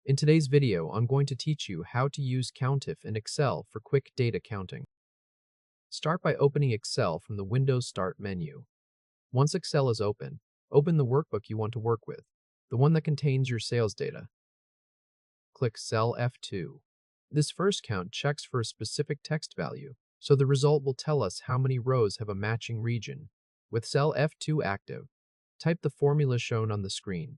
In today's video, I'm going to teach you how to use COUNTIF in Excel for quick data counting. Start by opening Excel from the Windows Start menu. Once Excel is open, open the workbook you want to work with, the one that contains your sales data. Click cell F2. This first count checks for a specific text value, so the result will tell us how many rows have a matching region. With cell F2 active, type the formula shown on the screen.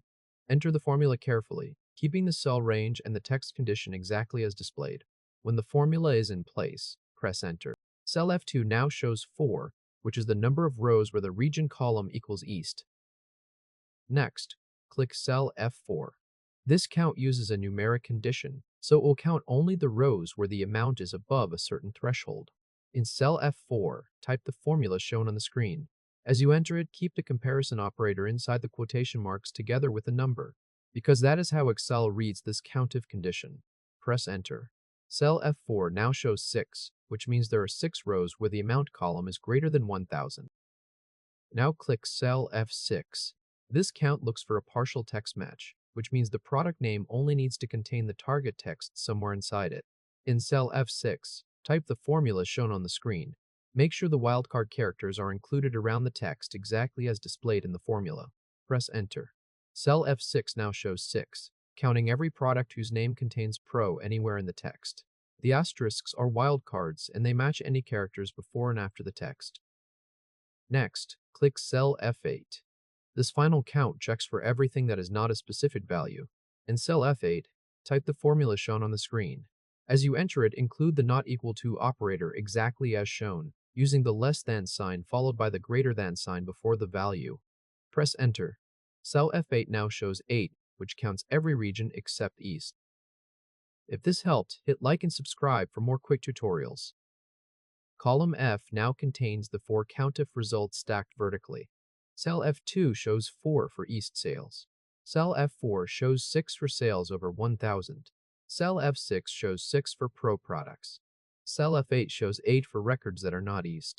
Enter the formula carefully, keeping the cell range and the text condition exactly as displayed. When the formula is in place, press Enter. Cell F2 now shows 4, which is the number of rows where the region column equals east. Next, click cell F4. This count uses a numeric condition, so it will count only the rows where the amount is above a certain threshold. In cell F4, type the formula shown on the screen. As you enter it, keep the comparison operator inside the quotation marks together with a number, because that is how Excel reads this COUNTIF condition. Press Enter. Cell F4 now shows 6, which means there are 6 rows where the amount column is greater than 1000. Now click cell F6. This count looks for a partial text match, which means the product name only needs to contain the target text somewhere inside it. In cell F6, type the formula shown on the screen. Make sure the wildcard characters are included around the text exactly as displayed in the formula. Press Enter. Cell F6 now shows 6, counting every product whose name contains Pro anywhere in the text. The asterisks are wildcards and they match any characters before and after the text. Next, click cell F8. This final count checks for everything that is not a specific value. In cell F8, type the formula shown on the screen. As you enter it, include the not equal to operator exactly as shown, using the less than sign followed by the greater than sign before the value. Press Enter. Cell F8 now shows 8, which counts every region except East. If this helped, hit like and subscribe for more quick tutorials. Column F now contains the 4 COUNTIF results stacked vertically. Cell F2 shows 4 for East sales. Cell F4 shows 6 for sales over 1000. Cell F6 shows 6 for Pro products. Cell F8 shows 8 for records that are not East.